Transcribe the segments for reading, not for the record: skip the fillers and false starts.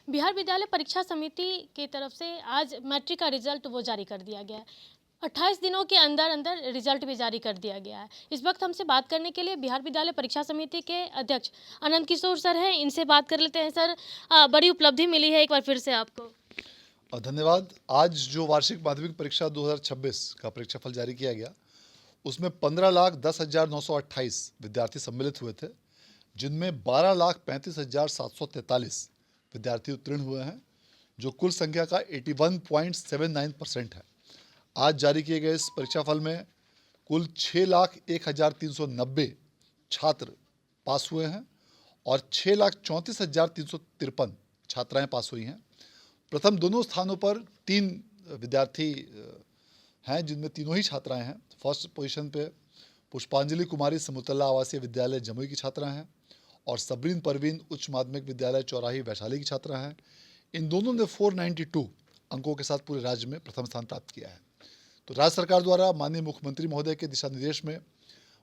बिहार विद्यालय परीक्षा समिति की तरफ से आज मैट्रिक का रिजल्ट वो जारी कर दिया गया है। 28 दिनों के अंदर अंदर रिजल्ट भी जारी कर दिया गया है। इस वक्त हमसे बात करने के लिए बिहार विद्यालय परीक्षा समिति के अध्यक्ष आनंद किशोर सर हैं। इनसे बात कर लेते हैं। सर, बड़ी उपलब्धि मिली है एक बार फिर से आपको। धन्यवाद। आज जो वार्षिक माध्यमिक परीक्षा 2026 का परीक्षाफल जारी किया गया, उसमें 15,10,928 विद्यार्थी सम्मिलित हुए थे, जिनमें 12,35,743 विद्यार्थी उत्तीर्ण हुए हैं, जो कुल संख्या का 81.79% है। आज जारी किए गए इस परीक्षाफल में कुल 6,01,390 छात्र पास हुए हैं और 6,34,353 छात्राएं पास हुई हैं। प्रथम दोनों स्थानों पर 3 विद्यार्थी हैं, जिनमें तीनों ही छात्राएं हैं। फर्स्ट पोजीशन पे पुष्पांजलि कुमारी समतुल्ला आवासीय विद्यालय जमुई की छात्रा हैं और सबरीन परवीन उच्च माध्यमिक विद्यालय चौराही वैशाली की छात्रा हैं। इन दोनों ने 492 अंकों के साथ पूरे राज्य में प्रथम स्थान प्राप्त किया है। तो राज्य सरकार द्वारा माननीय मुख्यमंत्री महोदय के दिशा निर्देश में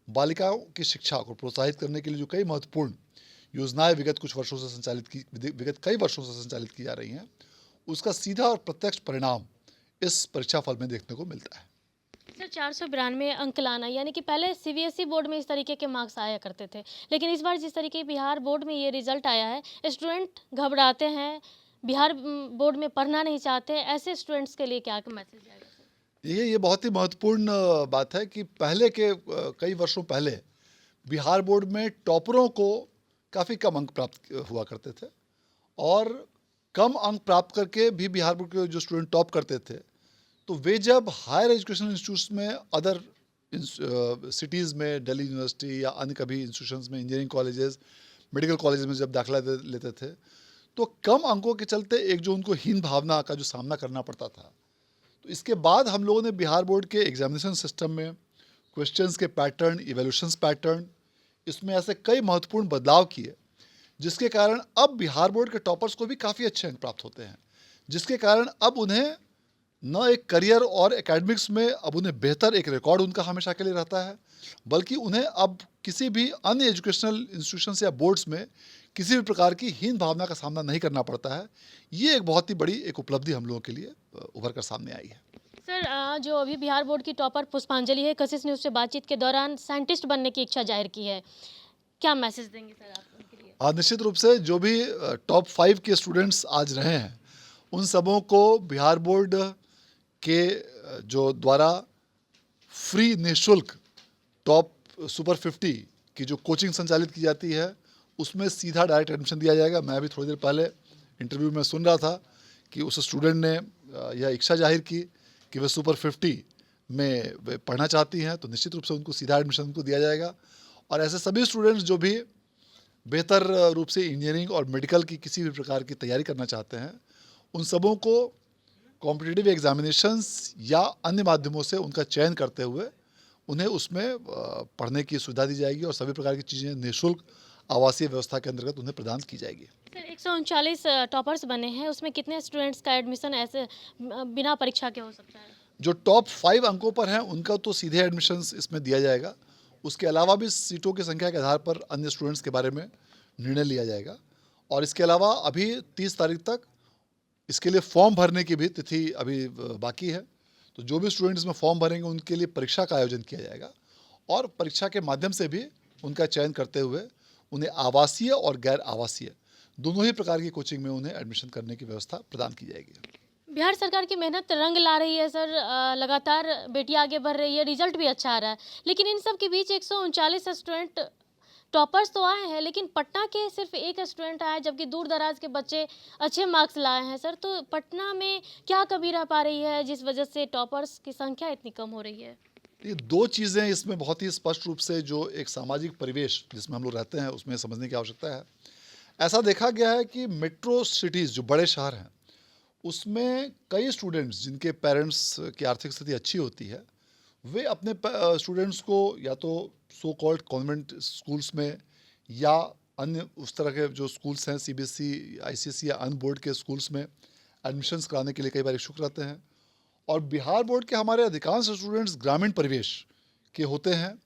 बालिकाओं की शिक्षा को प्रोत्साहित करने के लिए जो कई महत्वपूर्ण योजनाएं विगत कई वर्षों से संचालित की जा रही हैं, उसका सीधा और प्रत्यक्ष परिणाम इस परीक्षाफल में देखने को मिलता है। सर, 492 अंक लाना, यानी कि पहले सीबीएसई बोर्ड में इस तरीके के मार्क्स आया करते थे, लेकिन इस बार जिस तरीके बिहार बोर्ड में ये रिजल्ट आया है, स्टूडेंट घबराते हैं, बिहार बोर्ड में पढ़ना नहीं चाहते। ऐसे स्टूडेंट्स के लिए क्या मैसेज जाएगा? ये बहुत ही महत्वपूर्ण बात है कि पहले के कई वर्षों पहले बिहार बोर्ड में टॉपरों को काफ़ी कम अंक प्राप्त हुआ करते थे और कम अंक प्राप्त करके भी बिहार बोर्ड के जो स्टूडेंट टॉप करते थे, तो वे जब हायर एजुकेशनल इंस्टीट्यूट्स में अदर सिटीज़ में, दिल्ली यूनिवर्सिटी या अन्य कभी इंस्टीट्यूशंस में, इंजीनियरिंग कॉलेजेस, मेडिकल कॉलेजेस में जब दाखिला लेते थे, तो कम अंकों के चलते एक जो उनको हीन भावना का जो सामना करना पड़ता था। तो इसके बाद हम लोगों ने बिहार बोर्ड के एग्जामिनेशन सिस्टम में क्वेश्चंस के पैटर्न, इवैल्यूएशंस पैटर्न, इसमें ऐसे कई महत्वपूर्ण बदलाव किए, जिसके कारण अब बिहार बोर्ड के टॉपर्स को भी काफ़ी अच्छे अंक प्राप्त होते हैं, जिसके कारण अब उन्हें न एक करियर और एकेडमिक्स में अब उन्हें बेहतर एक रिकॉर्ड उनका हमेशा के लिए रहता है, बल्कि उन्हें अब किसी भी अन्य एजुकेशनल इंस्टीट्यूशंस या बोर्ड्स में किसी भी प्रकार की हीन भावना का सामना नहीं करना पड़ता है। ये एक बहुत ही बड़ी एक उपलब्धि हम लोगों के लिए उभर कर सामने आई है। सर, जो अभी बिहार बोर्ड की टॉपर पुष्पांजलि है, कशिश न्यूज़ से बातचीत के दौरान साइंटिस्ट बनने की इच्छा जाहिर की है, क्या मैसेज देंगे सर आप उनके लिए? निश्चित रूप से जो भी टॉप 5 के स्टूडेंट्स आज रहे हैं, उन सबों को बिहार बोर्ड के जो द्वारा फ्री निःशुल्क टॉप सुपर 50 की जो कोचिंग संचालित की जाती है, उसमें सीधा डायरेक्ट एडमिशन दिया जाएगा। मैं अभी थोड़ी देर पहले इंटरव्यू में सुन रहा था कि उस स्टूडेंट ने यह इच्छा जाहिर की कि वे सुपर 50 में वे पढ़ना चाहती हैं, तो निश्चित रूप से उनको सीधा एडमिशन उनको दिया जाएगा। और ऐसे सभी स्टूडेंट्स जो भी बेहतर रूप से इंजीनियरिंग और मेडिकल की किसी भी प्रकार की तैयारी करना चाहते हैं, उन सबों को कॉम्पिटिटिव एग्जामिनेशंस या अन्य माध्यमों से उनका चयन करते हुए उन्हें उसमें पढ़ने की सुविधा दी जाएगी और सभी प्रकार की चीज़ें निःशुल्क आवासीय व्यवस्था के अंतर्गत उन्हें प्रदान की जाएगी। सर, 139 टॉपर्स बने हैं, उसमें कितने स्टूडेंट्स का एडमिशन ऐसे बिना परीक्षा के हो सकता है? जो टॉप 5 अंकों पर हैं, उनका तो सीधे एडमिशन्स इसमें दिया जाएगा। उसके अलावा भी सीटों की संख्या के आधार पर अन्य स्टूडेंट्स के बारे में निर्णय लिया जाएगा। और इसके अलावा अभी 30 तारीख तक इसके लिए फॉर्म भरने की भी तिथि अभी बाकी है। तो जो भी स्टूडेंट्स इसमें फॉर्म भरेंगे, उनके लिए परीक्षा का आयोजन किया जाएगा और परीक्षा के माध्यम से भी उनका चयन करते हुए उन्हें आवासीय और गैर आवासीय दोनों ही प्रकार की कोचिंग में उन्हें एडमिशन करने की व्यवस्था प्रदान की जाएगी। बिहार सरकार की मेहनत रंग ला रही है सर, लगातार बेटियां आगे बढ़ रही है, रिजल्ट भी अच्छा आ रहा है, लेकिन इन सब के बीच 139 स्टूडेंट टॉपर्स तो आए हैं, लेकिन पटना के सिर्फ एक स्टूडेंट आए, जबकि दूर दराज के बच्चे अच्छे मार्क्स लाए हैं। सर, तो पटना में क्या कमी रह पा रही है जिस वजह से टॉपर्स की संख्या इतनी कम हो रही है? ये 2 चीज़ें इसमें बहुत ही स्पष्ट रूप से जो एक सामाजिक परिवेश जिसमें हम लोग रहते हैं, उसमें समझने की आवश्यकता है। ऐसा देखा गया है कि मेट्रो सिटीज़ जो बड़े शहर हैं, उसमें कई स्टूडेंट्स जिनके पेरेंट्स की आर्थिक स्थिति अच्छी होती है, वे अपने स्टूडेंट्स को या तो सो कॉल्ड कॉन्वेंट स्कूल्स में या अन्य उस तरह के जो स्कूल्स हैं, सीबीएसई, आईसीएसई या अन्य बोर्ड के स्कूल्स में एडमिशन्स कराने के लिए कई बार इच्छुक रहते हैं। और बिहार बोर्ड के हमारे अधिकांश स्टूडेंट्स ग्रामीण परिवेश के होते हैं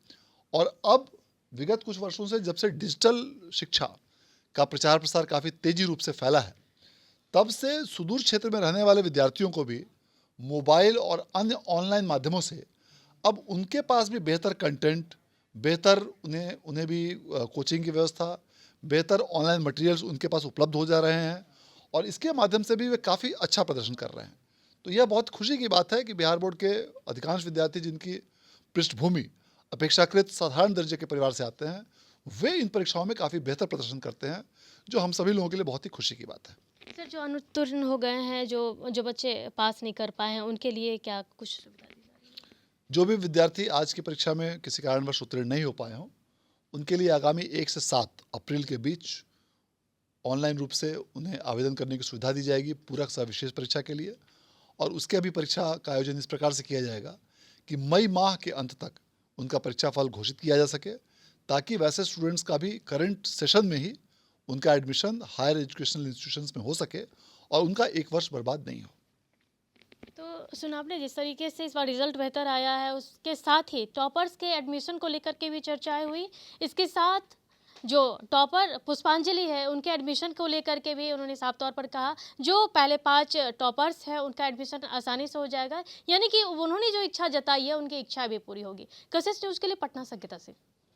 और अब विगत कुछ वर्षों से जब से डिजिटल शिक्षा का प्रचार प्रसार काफ़ी तेजी रूप से फैला है, तब से सुदूर क्षेत्र में रहने वाले विद्यार्थियों को भी मोबाइल और अन्य ऑनलाइन माध्यमों से अब उनके पास भी बेहतर कंटेंट, बेहतर उन्हें उन्हें भी कोचिंग की व्यवस्था, बेहतर ऑनलाइन मटेरियल्स उनके पास उपलब्ध हो जा रहे हैं और इसके माध्यम से भी वे काफ़ी अच्छा प्रदर्शन कर रहे हैं। तो यह बहुत खुशी की बात है कि बिहार बोर्ड के अधिकांश विद्यार्थी जिनकी पृष्ठभूमि अपेक्षाकृत साधारण दर्जे के परिवार से आते हैं, वे इन परीक्षाओं में काफ़ी बेहतर प्रदर्शन करते हैं, जो हम सभी लोगों के लिए बहुत ही खुशी की बात है। सर, जो अनुत्तीर्ण हो गए हैं, जो जो बच्चे पास नहीं कर पाए हैं, उनके लिए क्या कुछ सुविधा दी जा रही है? जो भी विद्यार्थी आज की परीक्षा में किसी कारणवश उत्तीर्ण नहीं हो पाए हों, उनके लिए आगामी 1 से 7 अप्रैल के बीच ऑनलाइन रूप से उन्हें आवेदन करने की सुविधा दी जाएगी पूरक सह विशेष परीक्षा के लिए। और उसके अभी परीक्षा का आयोजन इस प्रकार से किया जाएगा कि मई माह के अंत तक उनका परीक्षा फल घोषित किया जा सके, ताकि वैसे स्टूडेंट्स का भी करंट सेशन में ही उनका एडमिशन हायर एजुकेशनल इंस्टीट्यूशंस में हो सके और उनका 1 वर्ष बर्बाद नहीं हो। तो सुना आपने जिस तरीके से इस बार रिजल्ट बेहतर आया है, उसके साथ ही टॉपर्स के एडमिशन को लेकर के भी चर्चाएं हुई। इसके साथ जो टॉपर पुष्पांजलि है, उनके एडमिशन को लेकर के भी उन्होंने साफ तौर पर कहा, जो पहले 5 टॉपर्स हैं उनका एडमिशन आसानी से हो जाएगा। यानी कि उन्होंने जो इच्छा जताई है, उनकी इच्छा भी पूरी होगी। कशिश न्यूज़ के लिए पटना से अंकिता सिंह।